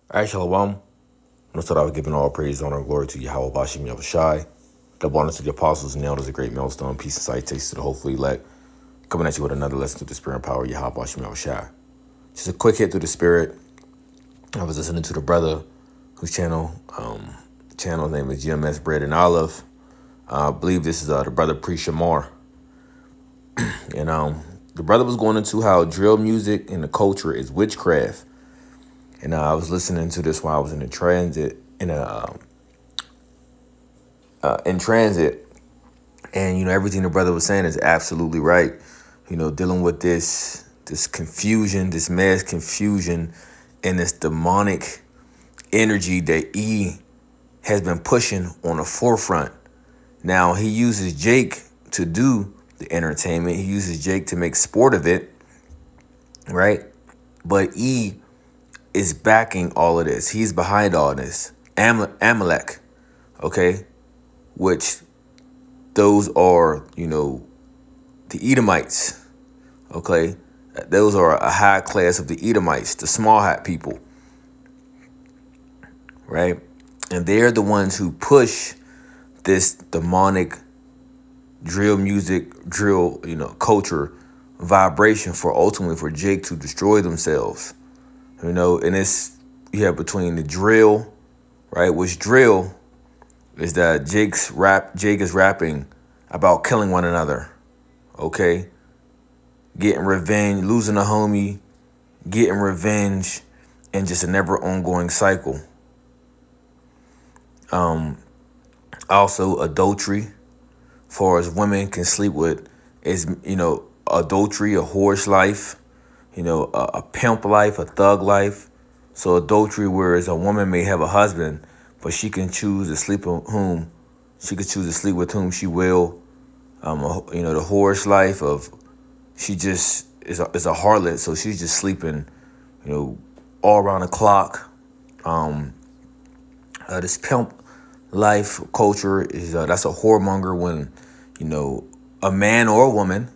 All right, Shalom. I'm going to start out giving all praise, honor, and glory to Yahweh Bashim Yahushai. Double honor to the apostles and nailed as a great millstone. Peace and sight takes to the hopefully elect. Coming at you with another lesson through the spirit and power of Yahweh Bashim Yahushai. Just a quick hit through the spirit. I was listening to the brother whose channel name is GMS Bread and Olive. I believe this is the brother Pre Shamar. And the brother was going into how drill music and the culture is witchcraft. And I was listening to this while I was in transit, and everything the brother was saying is absolutely right. Dealing with this confusion, this mass confusion, and this demonic energy that E has been pushing on the forefront. Now he uses Jake to do the entertainment. He uses Jake to make sport of it, right? But E is backing all of this. He's behind all this. Amalek, okay? Which those are, the Edomites, okay? Those are a high class of the Edomites, the small hat people, right? And they're the ones who push this demonic drill music, culture vibration ultimately for Jake to destroy themselves. And you have between the drill, right? Which drill is that Jake is rapping about killing one another, okay? Getting revenge, losing a homie, getting revenge, and just a never ongoing cycle. Also adultery, far as women can sleep with, is, adultery, a whore's life, a pimp life, a thug life. So adultery, whereas a woman may have a husband, but she can choose to sleep with whom she will. The whore's life of she just is a harlot, so she's just sleeping, all around the clock. This pimp life culture is that's a whoremonger when, a man or a woman,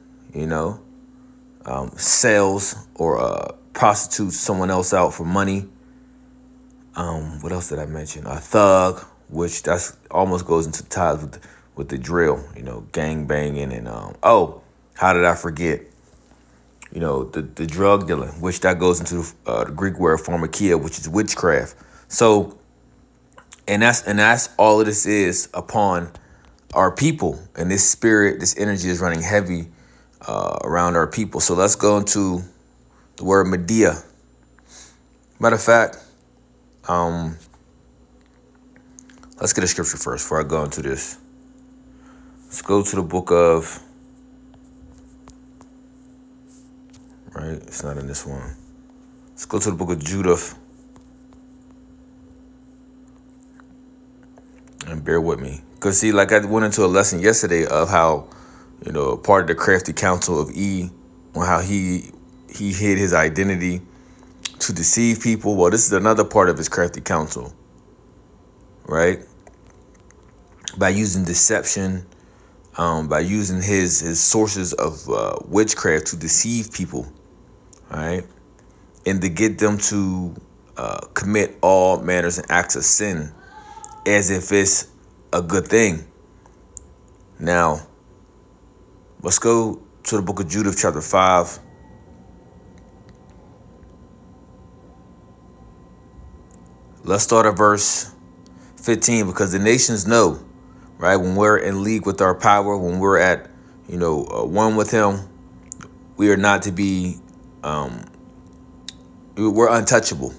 sells or prostitutes someone else out for money. What else did I mention? A thug, which that's almost goes into ties with the drill, gang banging and how did I forget? The drug dealing, which that goes into the Greek word pharmakia, which is witchcraft. So, and that's all of this is upon our people, and this spirit, this energy is running heavy around our people. So let's go into the word Medea. Matter of fact, let's get a scripture first before I go into this. Let's go to the book of, right? It's not in this one. Let's go to the book of Judith. And bear with me. Because see, like I went into a lesson yesterday of how, part of the crafty counsel of E, on how he hid his identity to deceive people. Well, this is another part of his crafty counsel, right? By using deception, by using his sources of witchcraft to deceive people, right? And to get them to commit all manners and acts of sin as if it's a good thing. Now, let's go to the book of Judith, chapter 5. Let's start at verse 15, because the nations know, right, when we're in league with our power, when we're at, one with him, we are not to be, we're untouchable,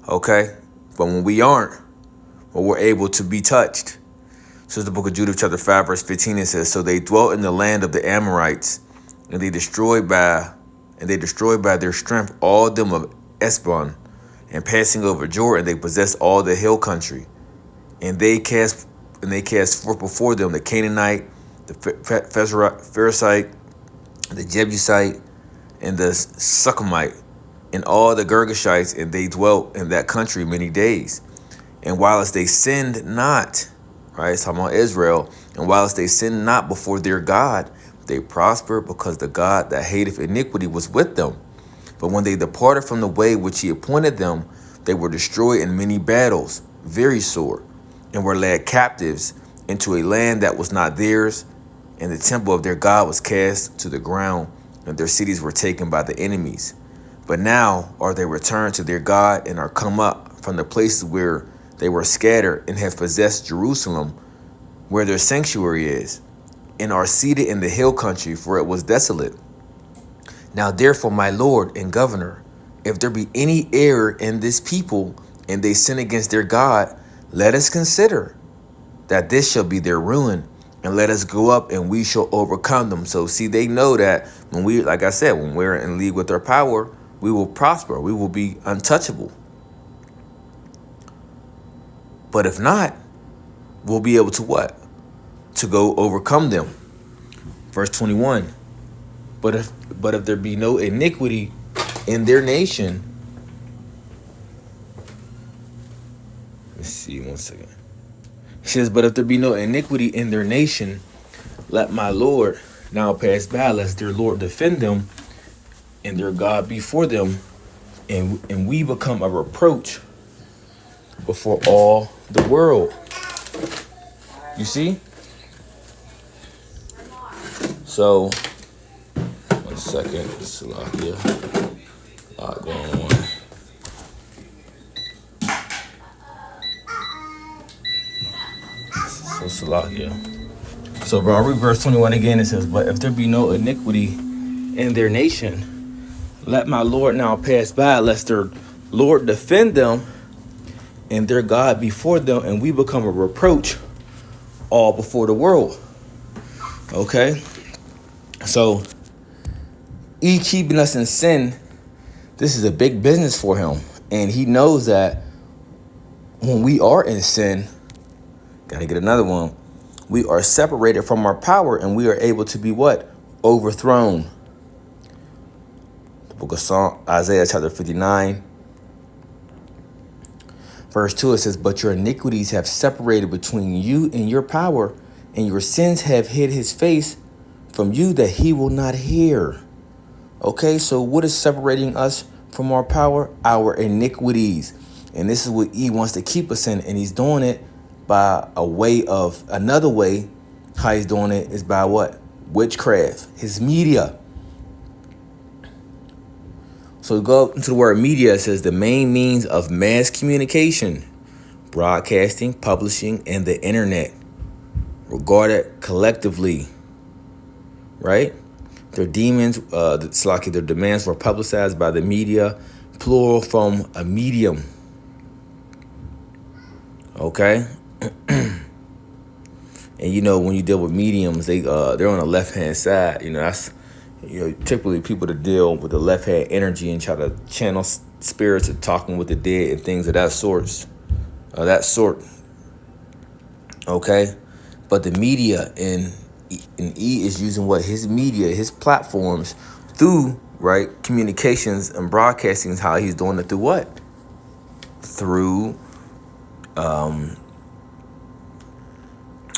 okay? But when we aren't, well, we're able to be touched. So it's the book of Judith, chapter 5, verse 15. It says, "So they dwelt in the land of the Amorites, and they destroyed by their strength all them of Esbon, and passing over Jordan, they possessed all the hill country. And they cast forth before them the Canaanite, the Pharisite, the Jebusite, and the Suchamite, and all the Girgashites, and they dwelt in that country many days. And whilst they sinned not," right, it's talking about Israel, "and whilst they sinned not before their God, they prospered, because the God that hateth iniquity was with them. But when they departed from the way which he appointed them, They were destroyed in many battles, very sore, and were led captives into a land that was not theirs, and the temple of their God was cast to the ground, and their cities were taken by the enemies. But now are they returned to their God, and are come up from the places where they were scattered, and have possessed Jerusalem, where their sanctuary is, and are seated in the hill country, for it was desolate. Now therefore, my Lord and governor, if there be any error in this people, and they sin against their God, let us consider that this shall be their ruin, and let us go up, and we shall overcome them. So see, they know that when we, like I said, when we're in league with our power, we will prosper. We will be untouchable. But if not, we'll be able to what? To go overcome them. Verse 21. But if there be no iniquity in their nation. Let's see, one second. He says, but if there be no iniquity in their nation, let my Lord now pass by, lest their Lord defend them, and their God before them, and we become a reproach before all the world. You see? So, one second. It's a lot here. A lot going on. So it's a lot here. So, bro, I'll read verse 21 again. It says, but if there be no iniquity in their nation, let my Lord now pass by, lest their Lord defend them, and their God before them, and we become a reproach all before the world. Okay? So, keeping us in sin, this is a big business for him. And he knows that when we are in sin, gotta get another one, we are separated from our power, and we are able to be what? Overthrown. The book of Psalm, Isaiah chapter 59. Verse 2, it says, but your iniquities have separated between you and your power, and your sins have hid his face from you, that he will not hear. Okay, so what is separating us from our power? Our iniquities. And this is what he wants to keep us in, and he's doing it by another way. How he's doing it is by what? Witchcraft, his media. So go into the word media. It says the main means of mass communication, broadcasting, publishing, and the internet, regarded collectively, right? Their demons, their demands were publicized by the media, plural from a medium. Okay? And you know, when you deal with mediums, they're on the left-hand side. You know, that's typically people that deal with the left-hand energy and try to channel spirits of talking with the dead and things of that sort. Okay? But the media and E is using what? His media, his platforms through, right, communications and broadcasting is how he's doing it through what? Through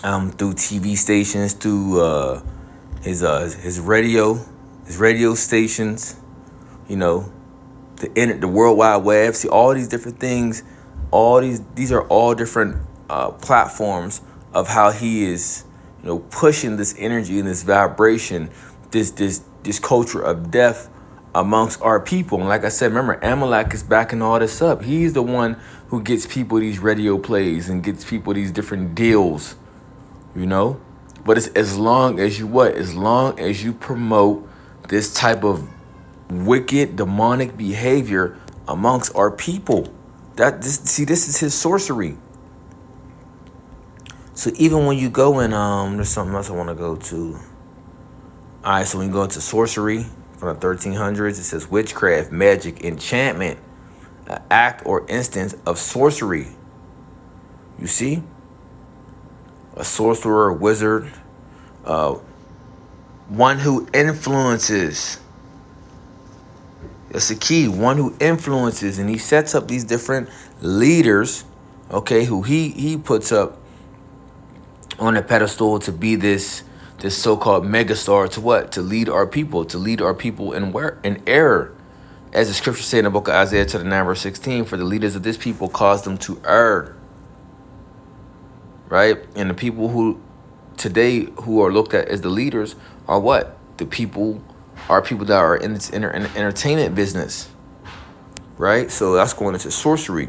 TV stations, through his radio stations, you know, the World Wide Web. See, all these different things, these are all different platforms of how he is, pushing this energy and this vibration, this culture of death amongst our people. And like I said, remember, Amalek is backing all this up. He's the one who gets people these radio plays and gets people these different deals, But it's as long as you promote this type of wicked, demonic behavior amongst our people. This is his sorcery. So even when you go in, there's something else I want to go to. All right, so when you go into sorcery from the 1300s, it says witchcraft, magic, enchantment, an act or instance of sorcery. You see? A sorcerer, a wizard, one who influences. That's the key. One who influences, and he sets up these different leaders, okay, who he puts up on a pedestal to be this so-called megastar to what? To lead our people in error, As the scripture say in the book of Isaiah chapter 9 verse 16, for the leaders of this people caused them to err. Right? And the people who today who are looked at as the leaders are what? The people are people that are in this entertainment business. Right? So that's going into sorcery,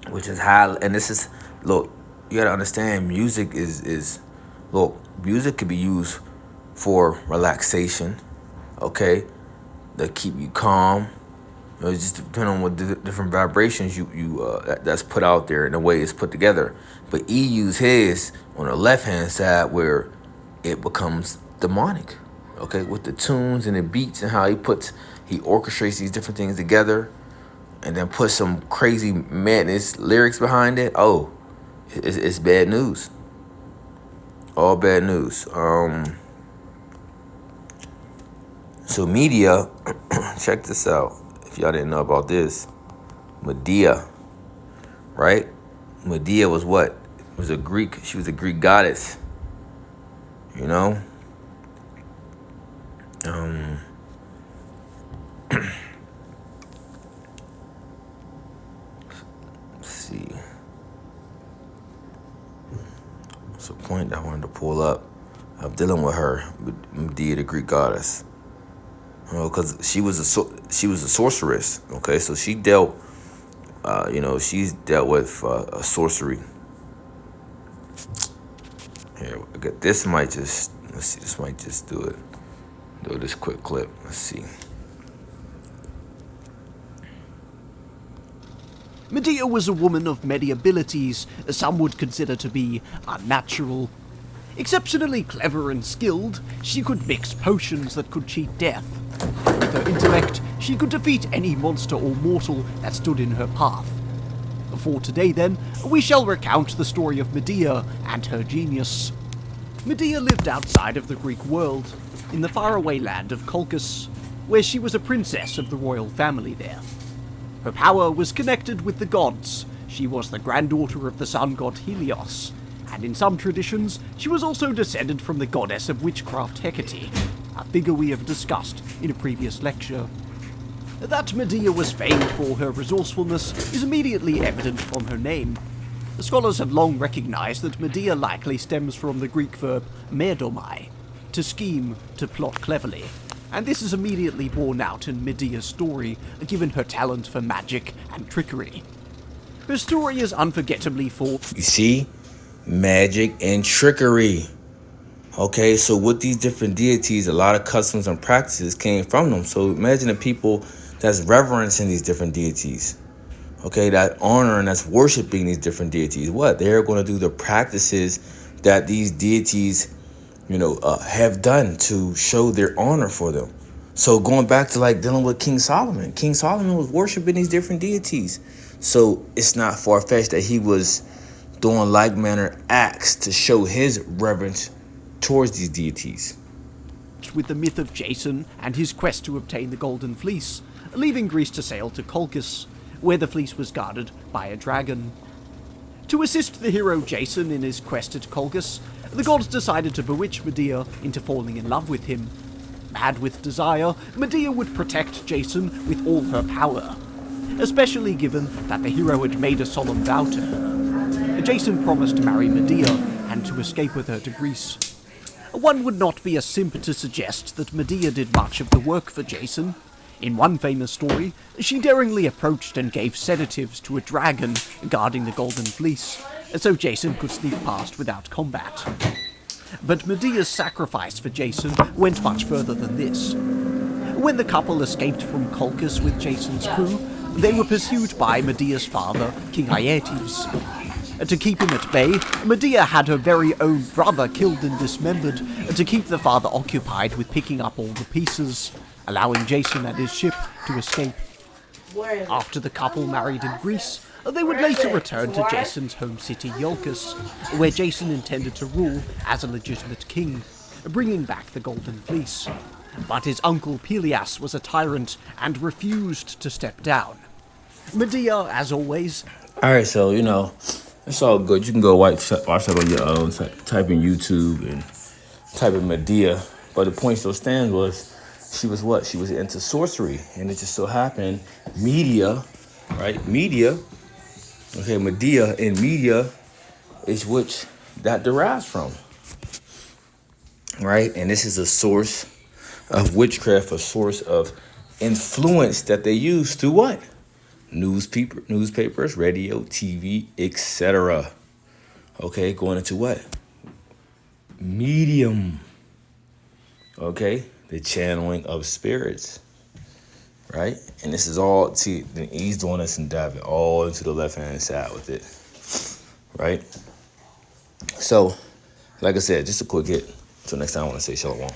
which is high. And this is, look, you got to understand, music look, music could be used for relaxation, okay? That keep you calm. You know, it just depends on what different vibrations that's put out there and the way it's put together. But he used his on the left-hand side where it becomes demonic, okay? With the tunes and the beats and how he orchestrates these different things together and then puts some crazy madness lyrics behind it. Oh, it's bad news. All bad news. So Medea, check this out. If y'all didn't know about this, Medea, right? Medea was what? She was a Greek goddess. You know? Let's see. It's a point that I wanted to pull up of dealing with her, Medea, the Greek goddess. Because she was a sorceress. Okay, so she dealt, she's dealt with sorcery. Here, this might just do it. Do this quick clip. Let's see. Medea was a woman of many abilities, some would consider to be unnatural. Exceptionally clever and skilled, she could mix potions that could cheat death. With her intellect, she could defeat any monster or mortal that stood in her path. For today, then, we shall recount the story of Medea and her genius. Medea lived outside of the Greek world, in the faraway land of Colchis, where she was a princess of the royal family there. Her power was connected with the gods. She was the granddaughter of the sun god Helios, and in some traditions, she was also descended from the goddess of witchcraft Hecate, a figure we have discussed in a previous lecture. That Medea was famed for her resourcefulness is immediately evident from her name. The scholars have long recognized that Medea likely stems from the Greek verb merdomai, to scheme, to plot cleverly, and this is immediately borne out in Medea's story, given her talent for magic and trickery. Her story is unforgettably full. You see? Magic and trickery. Okay, so with these different deities, a lot of customs and practices came from them. So imagine the people that's reverencing these different deities. Okay, that honor and that's worshiping these different deities. What? They're going to do the practices that these deities, have done to show their honor for them. So going back to like dealing with King Solomon. King Solomon was worshiping these different deities. So it's not far-fetched that he was doing like manner acts to show his reverence towards these deities. With the myth of Jason and his quest to obtain the Golden Fleece, leaving Greece to sail to Colchis, where the fleece was guarded by a dragon. To assist the hero Jason in his quest at Colchis, the gods decided to bewitch Medea into falling in love with him. Mad with desire, Medea would protect Jason with all her power, especially given that the hero had made a solemn vow to her. Jason promised to marry Medea and to escape with her to Greece. One would not be a simp to suggest that Medea did much of the work for Jason. In one famous story, she daringly approached and gave sedatives to a dragon guarding the Golden Fleece, so Jason could sneak past without combat. But Medea's sacrifice for Jason went much further than this. When the couple escaped from Colchis with Jason's crew, they were pursued by Medea's father, King Aeetes. To keep him at bay, Medea had her very own brother killed and dismembered to keep the father occupied with picking up all the pieces, allowing Jason and his ship to escape. After the couple married in Greece, they would later return to Jason's home city Iolcus, where Jason intended to rule as a legitimate king, bringing back the Golden Fleece. But his uncle Pelias was a tyrant and refused to step down. Medea, as always... Alright, so, it's all good. You can go watch that on your own. Type in YouTube and type in Medea. But the point still stands was She was what? She was into sorcery. And it just so happened, media, right? Media, okay, Medea and media is which that derives from, right? And this is a source of witchcraft, a source of influence that they use through what? Newspapers, radio, TV, etc. Okay, going into what? Medium. Okay, the channeling of spirits, right? And this is all, see, he's doing this and diving all into the left-hand side with it, right? So, like I said, just a quick hit. Until next time, I want to say shalom.